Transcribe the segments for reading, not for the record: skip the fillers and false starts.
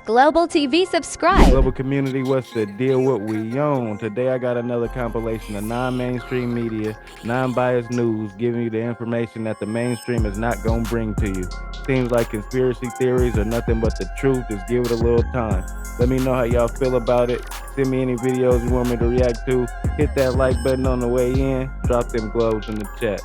#Global TV subscribe. Global community, what's the deal? What we on? Today I got another compilation of non-mainstream media, non-biased news, giving you the information that the mainstream is not gonna bring to you. Seems like conspiracy theories are nothing but the truth. Just give it a little time. Let me know how y'all feel about it. Send me any videos you want me to react to. Hit that like button on the way in. Drop them globes in the chat.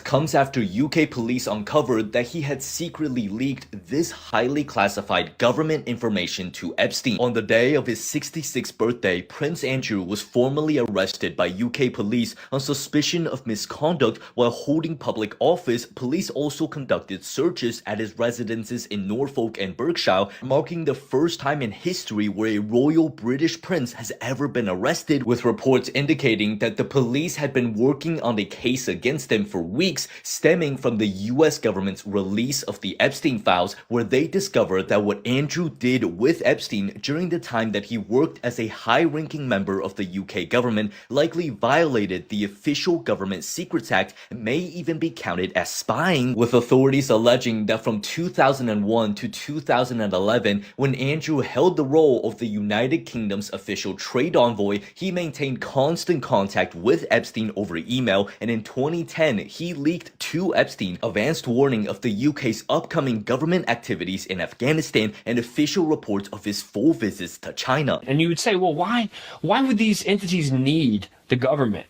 Comes after UK police uncovered that he had secretly leaked this highly classified government information to Epstein. On the day of his 66th birthday, Prince Andrew was formally arrested by UK police on suspicion of misconduct while holding public office. Police also conducted searches at his residences in Norfolk and Berkshire, marking the first time in history where a royal British prince has ever been arrested, with reports indicating that the police had been working on a case against him for weeks, stemming from the US government's release of the Epstein files, where they discovered that what Andrew did with Epstein during the time that he worked as a high-ranking member of the UK government likely violated the official Government Secrets Act and may even be counted as spying, with authorities alleging that from 2001 to 2011, when Andrew held the role of the United Kingdom's official trade envoy, he maintained constant contact with Epstein over email, and in 2010, he leaked to Epstein advanced warning of the UK's upcoming government activities in Afghanistan and official reports of his full visits to China. And you would say, well, why would these entities need the government?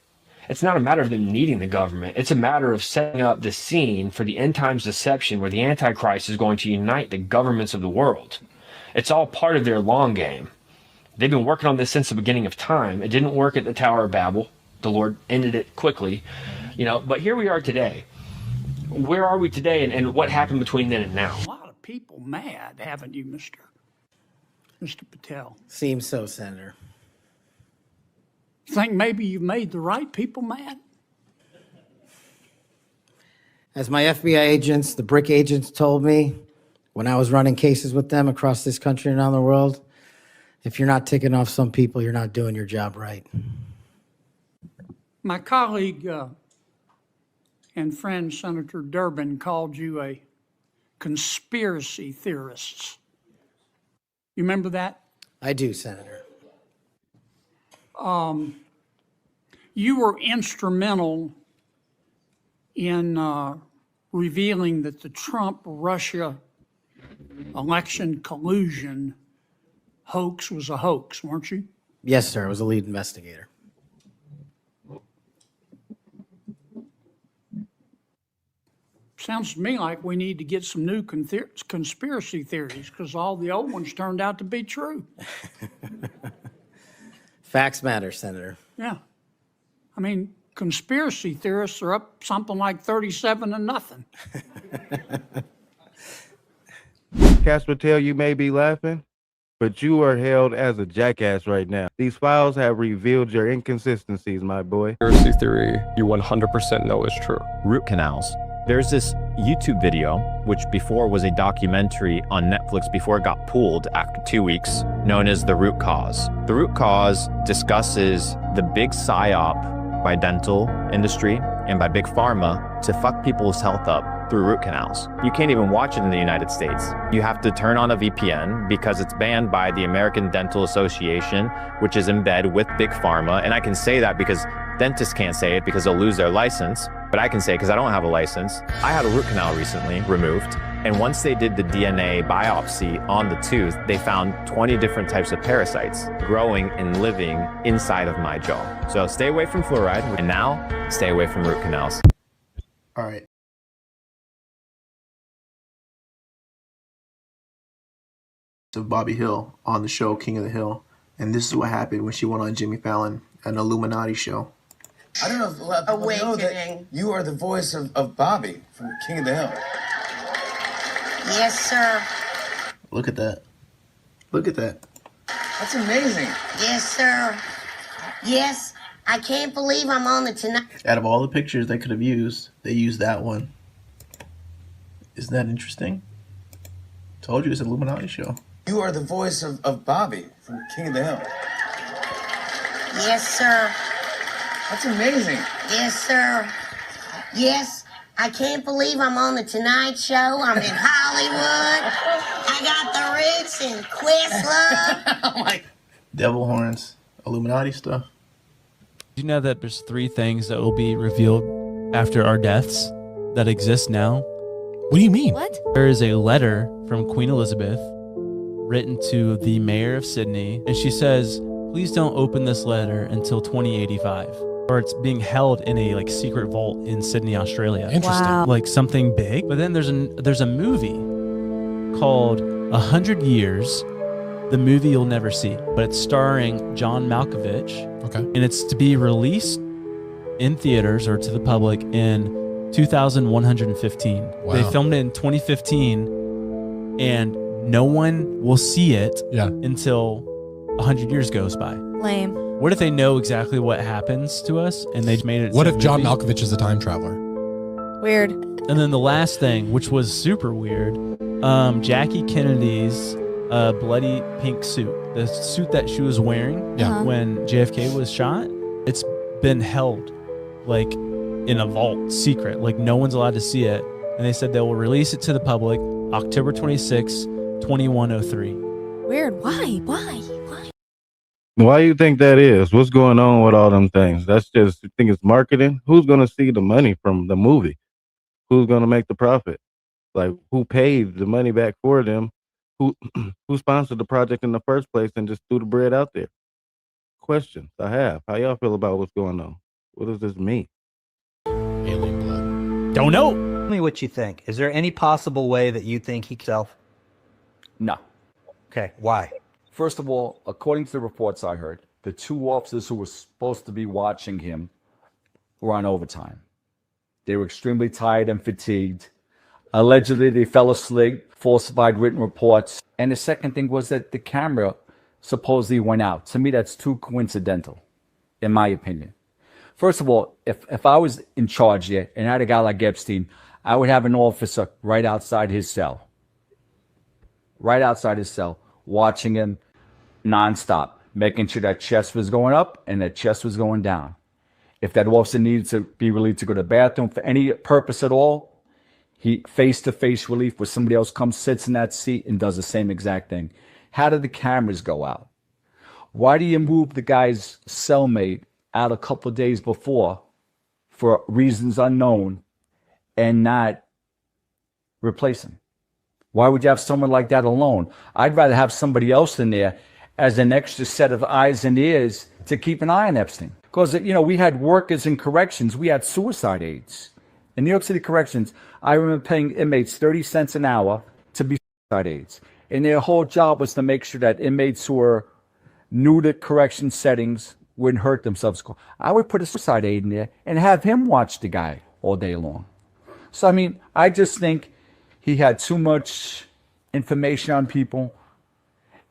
It's not a matter of them needing the government. It's a matter of setting up the scene for the end times deception where the Antichrist is going to unite the governments of the world. It's all part of their long game. They've been working on this since the beginning of time. It didn't work at the Tower of Babel. The Lord ended it quickly. But here we are today. Where are we today, and what happened between then and now? A lot of people mad, haven't you, Mr. Patel? Seems so, Senator. You think maybe you've made the right people mad? As my FBI agents, the BRIC agents, told me when I was running cases with them across this country and around the world, if you're not ticking off some people, you're not doing your job right. My colleague and friend Senator Durbin called you a conspiracy theorist. You remember that? I do, Senator. You were instrumental in revealing that the Trump-Russia election collusion hoax was a hoax, weren't you? Yes, sir. I was a lead investigator. Sounds to me like we need to get some new conspiracy theories because all the old ones turned out to be true. Facts matter, Senator. Yeah. I mean, conspiracy theorists are up something like 37-0. Cash Patel, you may be laughing, but you are held as a jackass right now. These files have revealed your inconsistencies, my boy. Conspiracy theory you 100% know is true. Root canals. There's this YouTube video, which before was a documentary on Netflix before it got pulled after 2 weeks, known as The Root Cause. The Root Cause discusses the big psyop by dental industry and by big pharma to fuck people's health up through root canals. You can't even watch it in the United States. You have to turn on a VPN because it's banned by the American Dental Association, which is in bed with big pharma. And I can say that because dentists can't say it because they'll lose their license, but I can say it because I don't have a license. I had a root canal recently removed, and once they did the DNA biopsy on the tooth, they found 20 different types of parasites growing and living inside of my jaw. So stay away from fluoride, and now stay away from root canals. All right. Of Bobby Hill on the show King of the Hill, and this is what happened when she went on Jimmy Fallon, an Illuminati show. I don't know if a lot of people know that you are the voice of Bobby from King of the Hill. Yes, sir. Look at that. Look at that. That's amazing. Yes, sir. Yes, I can't believe I'm on the Tonight. Out of all the pictures they could have used, they used that one. Isn't that interesting? Told you it's an Illuminati show. You are the voice of Bobby from King of the Hill. Yes, sir. That's amazing. Yes, sir. Yes, I can't believe I'm on the Tonight Show. I'm in Hollywood. I got the lights and Questlove. Devil horns, Illuminati stuff. Do you know that there's 3 things that will be revealed after our deaths that exist now? What do you mean? What? There is a letter from Queen Elizabeth written to the mayor of Sydney, and she says, please don't open this letter until 2085. Or it's being held in a secret vault in Sydney, Australia. Interesting. Wow. Like something big. But then there's a movie called 100 Years, the movie you'll never see, but it's starring John Malkovich. Okay. And it's to be released in theaters or to the public in 2115. Wow. They filmed it in 2015, and no one will see it until 100 years goes by. Lame. What if they know exactly what happens to us and they made it? What into if a John movie? Malkovich is a time traveler? Weird. And then the last thing, which was super weird, Jackie Kennedy's bloody pink suit, the suit that she was wearing when JFK was shot, it's been held in a vault, secret. No one's allowed to see it. And they said they will release it to the public October 26, 2103. Weird. Why? Why do you think that is? What's going on with all them things? That's just, you think it's marketing? Who's going to see the money from the movie? Who's going to make the profit? Who paid the money back for them? Who sponsored the project in the first place and just threw the bread out there? Questions I have. How y'all feel about what's going on? What does this mean? Alien blood. Don't know. Tell me what you think. Is there any possible way that you think he himself? No. Okay, why? First of all, according to the reports I heard, the 2 officers who were supposed to be watching him were on overtime. They were extremely tired and fatigued. Allegedly, they fell asleep, falsified written reports. And the second thing was that the camera supposedly went out. To me, that's too coincidental, in my opinion. First of all, if I was in charge there and I had a guy like Epstein, I would have an officer right outside his cell, watching him nonstop, making sure that chest was going up and that chest was going down. If that officer needed to be relieved to go to the bathroom for any purpose at all, he face-to-face relief where somebody else comes, sits in that seat and does the same exact thing. How did the cameras go out? Why do you move the guy's cellmate out a couple of days before for reasons unknown and not replace him? Why would you have someone like that alone? I'd rather have somebody else in there as an extra set of eyes and ears to keep an eye on Epstein. Because, we had workers in corrections. We had suicide aides. In New York City corrections, I remember paying inmates 30 cents an hour to be suicide aides. And their whole job was to make sure that inmates who were new to correction settings wouldn't hurt themselves. I would put a suicide aide in there and have him watch the guy all day long. So, I just think he had too much information on people.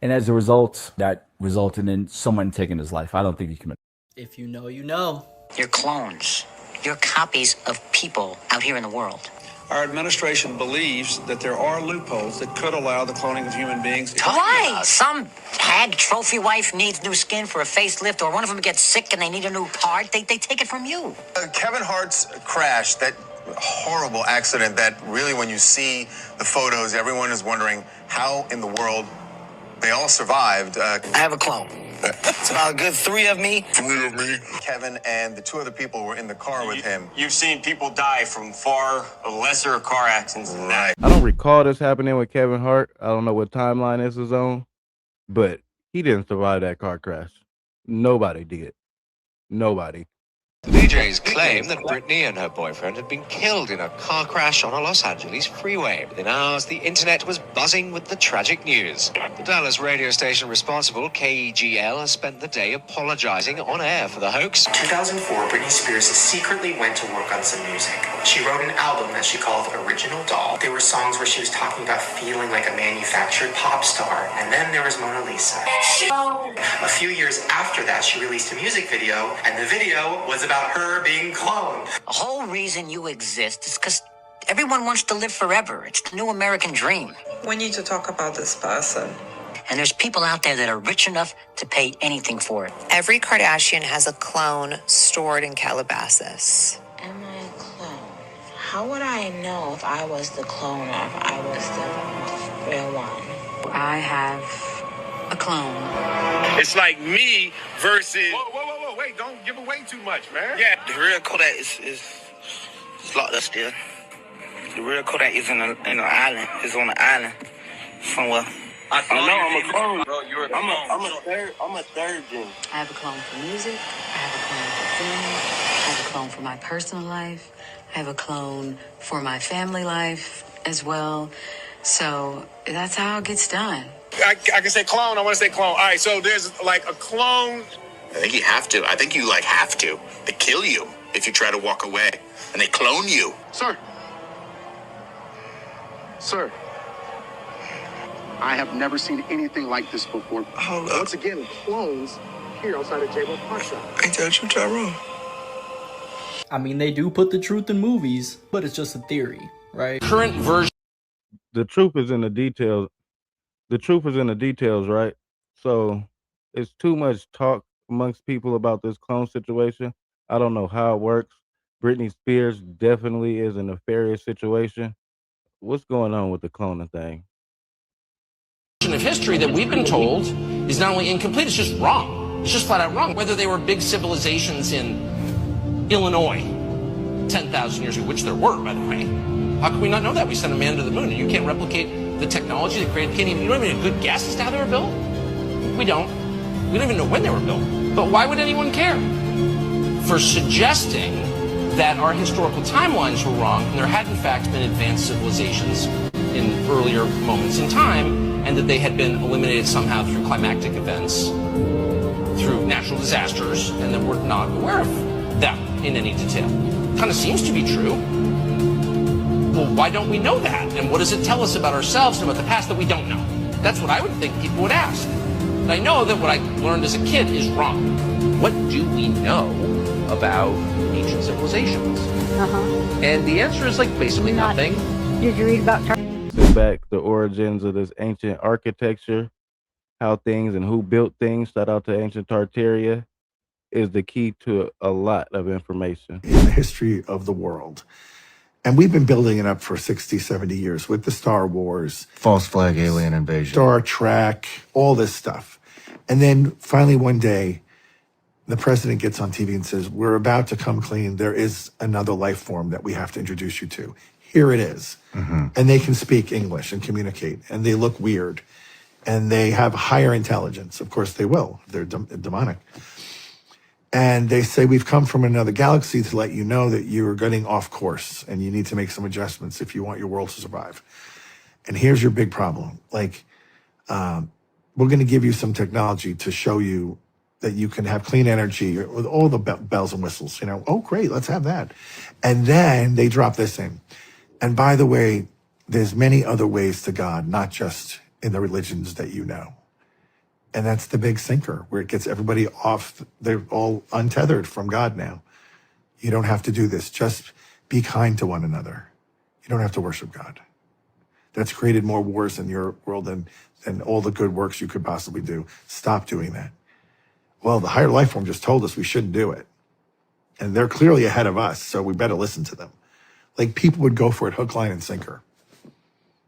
And as a result, that resulted in someone taking his life. I don't think he committed. If you know, you know. You're clones. You're copies of people out here in the world. Our administration believes that there are loopholes that could allow the cloning of human beings. Why? Some hag trophy wife needs new skin for a facelift, or one of them gets sick and they need a new part. They take it from you. Kevin Hart's crash, that horrible accident that really, when you see the photos, everyone is wondering how in the world they all survived. I have a clone. It's about a good 3 of me. Kevin and the 2 other people were in the car with him. You've seen people die from far lesser car accidents than that. I don't recall this happening with Kevin Hart. I don't know what timeline this is on, but he didn't survive that car crash. Nobody did. Nobody. The DJs claim that Britney and her boyfriend had been killed in a car crash on a Los Angeles freeway. Within hours, the internet was buzzing with the tragic news. The Dallas radio station responsible, KEGL, has spent the day apologizing on air for the hoax. 2004, Britney Spears secretly went to work on some music. She wrote an album that she called Original Doll. There were songs where she was talking about feeling like a manufactured pop star. And then there was Mona Lisa. A few years after that, she released a music video, and the video was about her being cloned. The whole reason you exist is because everyone wants to live forever. It's the new American dream. We need to talk about this person. And there's people out there that are rich enough to pay anything for it. Every Kardashian has a clone stored in Calabasas. Am I a clone? How would I know if I was the clone or if I was the real one? I have a clone. It's like me versus. Whoa, wait, don't give away too much, man. Yeah. The real Kodak is locked up still. The real Kodak is in an island. It's on an island somewhere. I know I'm a clone, bro. You're a clone. I'm a third gen. I have a clone for music. I have a clone for film. I have a clone for my personal life. I have a clone for my family life as well. So that's how it gets done. I can say clone. I want to say clone. All right, so there's like a clone. I think you have to. I think you like have to. They kill you if you try to walk away, and they clone you. Sir. Sir. I have never seen anything like this before. Hold up. Once again, clones here outside of J-Lo Park Shop. Ain't that true, Tyrone? I mean, they do put the truth in movies, but it's just a theory, right? Current version. The truth is in the details. The truth is in the details, right? So it's too much talk amongst people about this clone situation. I don't know how it works. Britney Spears definitely is a nefarious situation. What's going on with the cloning thing? Of history that we've been told is not only incomplete, it's just wrong. It's just flat out wrong. Whether they were big civilizations in Illinois 10,000 years ago, which there were, by the way, how can we not know that? We sent a man to the moon, and you can't replicate the technology that created. You don't even have a good guess as to how they were built? We don't. We don't even know when they were built. But why would anyone care? For suggesting that our historical timelines were wrong, and there had in fact been advanced civilizations in earlier moments in time, and that they had been eliminated somehow through climactic events, through natural disasters, and that we're not aware of them in any detail. Kind of seems to be true. Well, why don't we know that? And what does it tell us about ourselves and about the past that we don't know? That's what I would think people would ask. And I know that what I learned as a kid is wrong. What do we know about ancient civilizations? And the answer is like basically nothing. Did you read about Back the origins of this ancient architecture, how things and who built things, shout out to ancient Tartaria, is the key to a lot of information in the history of the world. And we've been building it up for 60, 70 years with the Star Wars, false flag alien invasion, Star Trek, all this stuff. And then finally one day, the president gets on TV and says, we're about to come clean. There is another life form that we have to introduce you to. Here it is. And they can speak English and communicate, and they look weird, and they have higher intelligence. Of course they will. They're demonic. And they say, we've come from another galaxy to let you know that you're getting off course, and you need to make some adjustments if you want your world to survive. And here's your big problem. Like, we're going to give you some technology to show you that you can have clean energy with all the bells and whistles. You know, oh, great, let's have that. And then they drop this in. And by the way, there's many other ways to God, not just in the religions that you know. And that's the big sinker, where it gets everybody off. They're all untethered from God now. You don't have to do this. Just be kind to one another. You don't have to worship God. That's created more wars in your world than all the good works you could possibly do. Stop doing that. Well, the higher life form just told us we shouldn't do it. And they're clearly ahead of us, so we better listen to them. Like, people would go for it hook, line, and sinker.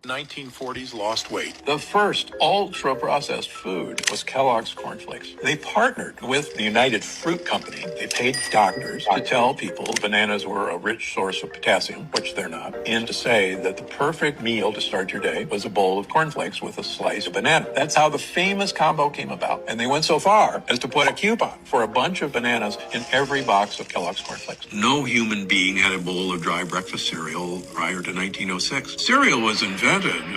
1940s lost weight. The first ultra-processed food was Kellogg's Corn Flakes. They partnered with the United Fruit Company. They paid doctors to tell people bananas were a rich source of potassium, which they're not, and to say that the perfect meal to start your day was a bowl of cornflakes with a slice of banana. That's how the famous combo came about. And they went so far as to put a coupon for a bunch of bananas in every box of Kellogg's Corn Flakes. No human being had a bowl of dry breakfast cereal prior to 1906. Cereal was invented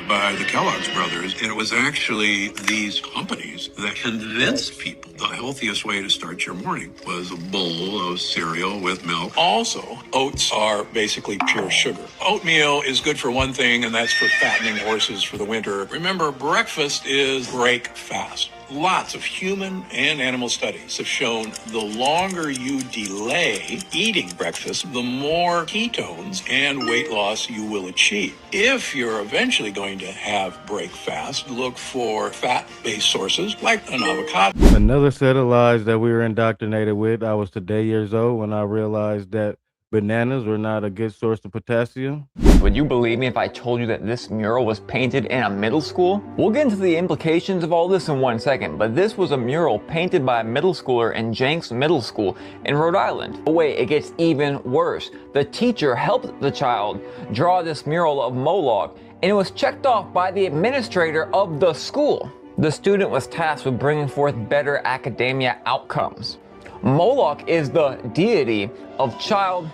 by the Kellogg's brothers, and it was actually these companies that convinced people the healthiest way to start your morning was a bowl of cereal with milk. Also, oats are basically pure sugar. Oatmeal is good for one thing, and that's for fattening horses for the winter. Remember, breakfast is break fast. Lots of human and animal studies have shown the longer you delay eating breakfast, the more ketones and weight loss you will achieve. If you're eventually going to have break fast, look for fat-based sources like an avocado. Another set of lies that we were indoctrinated with. I was today years old when I realized that Bananas were not a good source of potassium. Would you believe me if I told you that this mural was painted in a middle school? We'll get into the implications of all this in 1 second, but this was a mural painted by a middle schooler in Jenks Middle School in Rhode Island. But wait, it gets even worse. The teacher helped the child draw this mural of Moloch, and it was checked off by the administrator of the school. The student was tasked with bringing forth better academia outcomes. Moloch is the deity of child.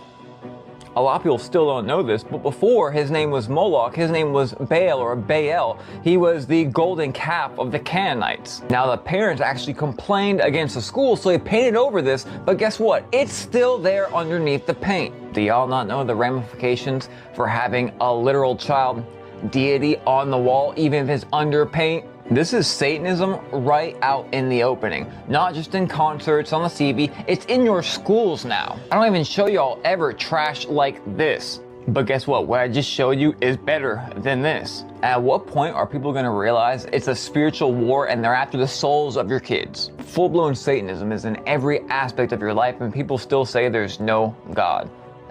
A lot of people still don't know this, but before his name was Moloch, his name was Baal or Baal. He was the golden calf of the Canaanites. Now the parents actually complained against the school, so they painted over this, but guess what? It's still there underneath the paint. Do y'all not know the ramifications for having a literal child deity on the wall, even if it's under paint? This is Satanism right out in the opening. Not just in concerts on the TV, it's in your schools now. I don't even show y'all ever trash like this. But guess what? What I just showed you is better than this. At what point are people gonna realize it's a spiritual war and they're after the souls of your kids? Full-blown Satanism is in every aspect of your life and people still say there's no God.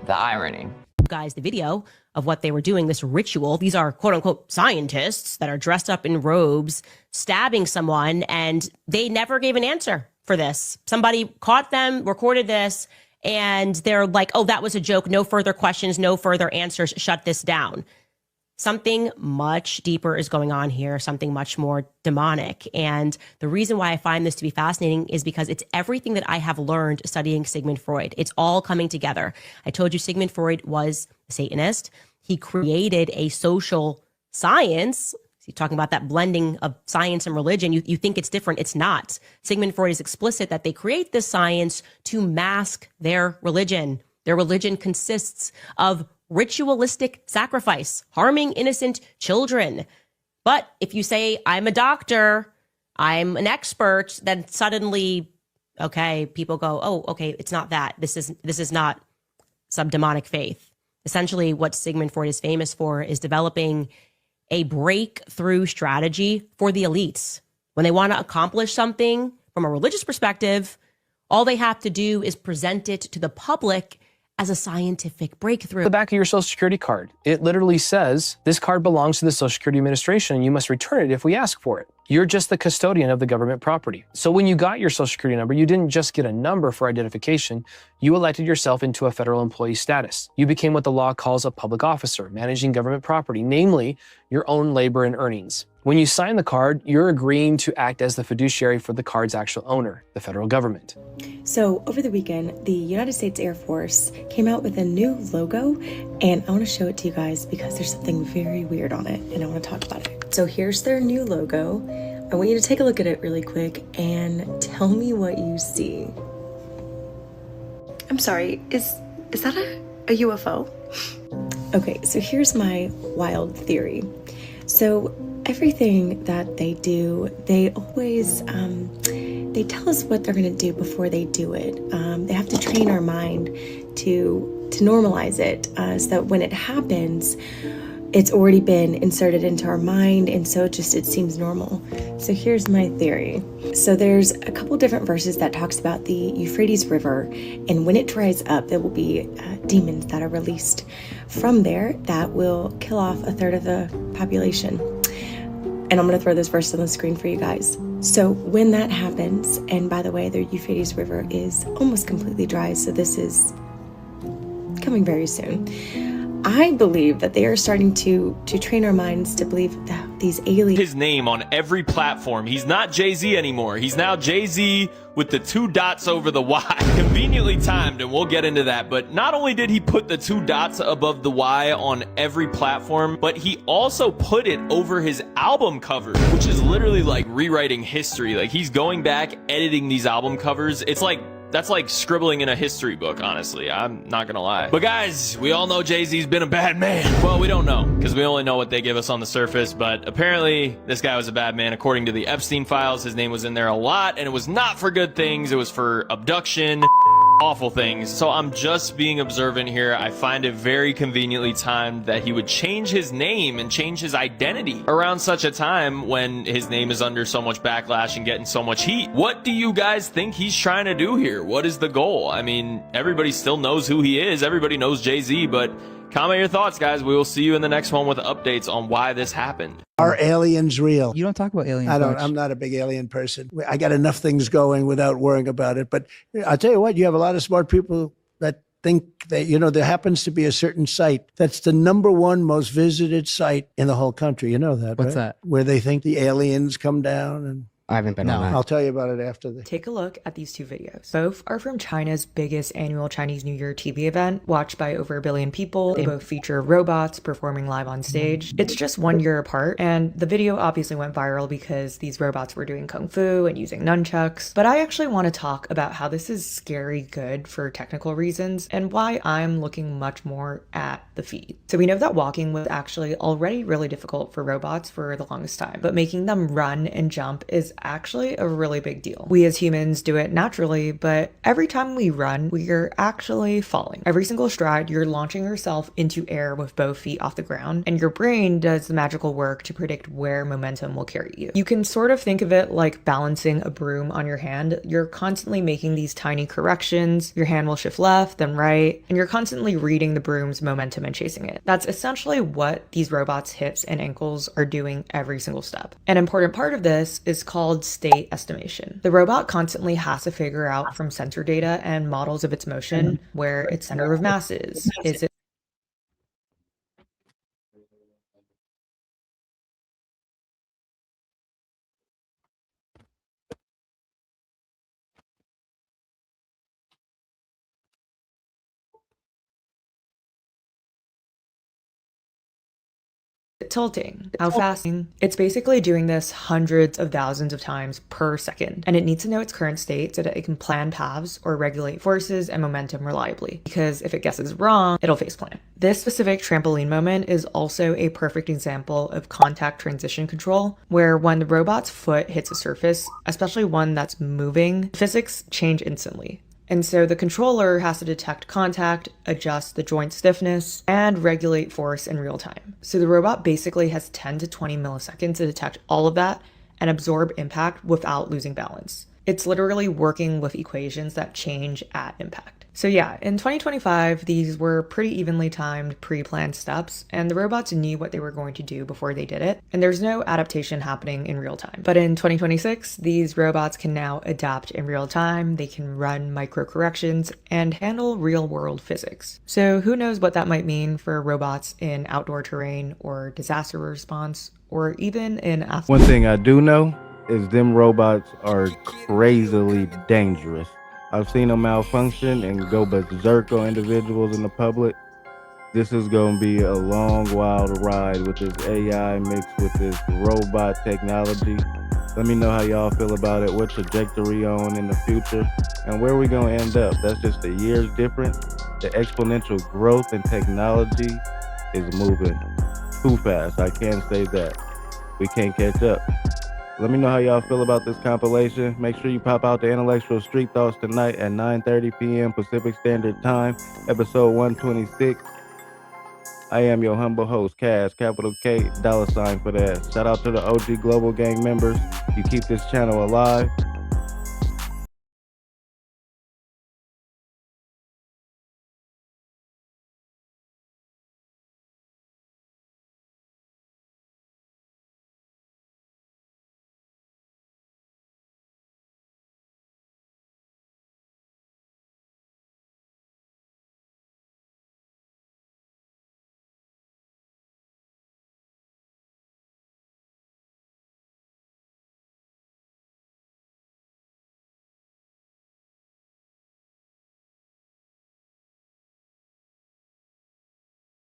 The irony. Guys, the video of what they were doing, this ritual. These are quote unquote scientists that are dressed up in robes, stabbing someone, and they never gave an answer for this. Somebody caught them, recorded this, and they're like, oh, that was a joke. No further questions, no further answers. Shut this down. Something much deeper is going on here, something much more demonic. And the reason why I find this to be fascinating is because it's everything that I have learned studying Sigmund Freud. It's all coming together. I told you Sigmund Freud was a Satanist. He created a social science. You're talking about that blending of science and religion. You think it's different. It's not. Sigmund Freud is explicit that they create this science to mask their religion. Their religion consists of ritualistic sacrifice, harming innocent children. But if you say, I'm a doctor, I'm an expert, then suddenly, okay, people go, oh, okay, it's not that. This is not some demonic faith. Essentially, what Sigmund Freud is famous for is developing a breakthrough strategy for the elites. When they want to accomplish something from a religious perspective, all they have to do is present it to the public as a scientific breakthrough. The back of your Social Security card, it literally says, this card belongs to the Social Security Administration and you must return it if we ask for it. You're just the custodian of the government property. So when you got your Social Security number, you didn't just get a number for identification, you elected yourself into a federal employee status. You became what the law calls a public officer, managing government property, namely your own labor and earnings. When you sign the card, you're agreeing to act as the fiduciary for the card's actual owner, the federal government. So over the weekend, the United States Air Force came out with a new logo, and I want to show it to you guys because there's something very weird on it, and I want to talk about it. So here's their new logo. I want you to take a look at it really quick and tell me what you see. I'm sorry, is that a UFO? Okay, so here's my wild theory. So everything that they do, they always, they tell us what they're gonna do before they do it. They have to train our mind to normalize it so that when it happens, it's already been inserted into our mind, and so it seems normal. So here's my theory. So there's a couple different verses that talks about the Euphrates River, and when it dries up, there will be demons that are released from there that will kill off a third of the population. And I'm gonna throw those verses on the screen for you guys. So when that happens, and by the way, the Euphrates River is almost completely dry, so this is coming very soon. I believe that they are starting to train our minds to believe that these aliens... His name on every platform. He's not Jay-Z anymore. He's now Jay-Z with the 2 dots over the Y. Conveniently timed, and we'll get into that. But not only did he put the 2 dots above the Y on every platform, but he also put it over his album cover, which is literally like rewriting history. Like, he's going back, editing these album covers. It's like... that's like scribbling in a history book, honestly. I'm not gonna lie. But guys, we all know Jay-Z's been a bad man. Well, we don't know, because we only know what they give us on the surface, but apparently this guy was a bad man. According to the Epstein files, his name was in there a lot, and it was not for good things. It was for abduction. awful things. So I'm just being observant here. I find it very conveniently timed that he would change his name and change his identity around such a time when his name is under so much backlash and getting so much heat. What do you guys think he's trying to do here? What is the goal? I mean, everybody still knows who he is. Everybody knows Jay-Z, but comment your thoughts, guys. We will see you in the next one with updates on why this happened. Are aliens real? You don't talk about aliens. I don't. much. I'm not a big alien person. I got enough things going without worrying about it. But I'll tell you what, you have a lot of smart people that think that, you know, there happens to be a certain site that's the #1 most visited site in the whole country. You know that, What's right? that? Where they think the aliens come down and. I haven't been on that. I'll tell you about it after the. Take a look at these two videos. Both are from China's biggest annual Chinese New Year TV event, watched by over 1 billion people. They both feature robots performing live on stage. It's just 1 year apart, and the video obviously went viral because these robots were doing kung fu and using nunchucks. But I actually want to talk about how this is scary good for technical reasons and why I'm looking much more at the feet. So we know that walking was actually already really difficult for robots for the longest time, but making them run and jump is actually a really big deal. We as humans do it naturally, but every time we run, we're actually falling. Every single stride, you're launching yourself into air with both feet off the ground, and your brain does the magical work to predict where momentum will carry you. You can sort of think of it like balancing a broom on your hand. You're constantly making these tiny corrections. Your hand will shift left, then right, and you're constantly reading the broom's momentum and chasing it. That's essentially what these robots' hips and ankles are doing every single step. An important part of this is called state estimation. The robot constantly has to figure out from sensor data and models of its motion where its center of mass is. Is it tilting? How fast? It's basically doing this hundreds of thousands of times per second, and it needs to know its current state so that it can plan paths or regulate forces and momentum reliably, because if it guesses wrong, it'll faceplant. This specific trampoline moment is also a perfect example of contact transition control, where when the robot's foot hits a surface, especially one that's moving, physics change instantly. And so the controller has to detect contact, adjust the joint stiffness, and regulate force in real time. So the robot basically has 10 to 20 milliseconds to detect all of that and absorb impact without losing balance. It's literally working with equations that change at impact. So yeah, in 2025, these were pretty evenly timed, pre-planned steps, and the robots knew what they were going to do before they did it, and there's no adaptation happening in real time. But in 2026, these robots can now adapt in real time, they can run micro corrections, and handle real-world physics. So who knows what that might mean for robots in outdoor terrain or disaster response, or even in One thing I do know is them robots are crazily dangerous. I've seen them malfunction and go berserk on individuals in the public. This is going to be a long, wild ride with this AI mixed with this robot technology. Let me know how y'all feel about it, what trajectory on in the future, and where we going to end up. That's just a year's difference. The exponential growth in technology is moving too fast. I can't say that. We can't catch up. Let me know how y'all feel about this compilation. Make sure you pop out the Intellectual Street Thoughts tonight at 9:30 p.m. Pacific Standard Time, episode 126. I am your humble host, Kaz, capital K, $ for that. Shout out to the OG Global Gang members. You keep this channel alive.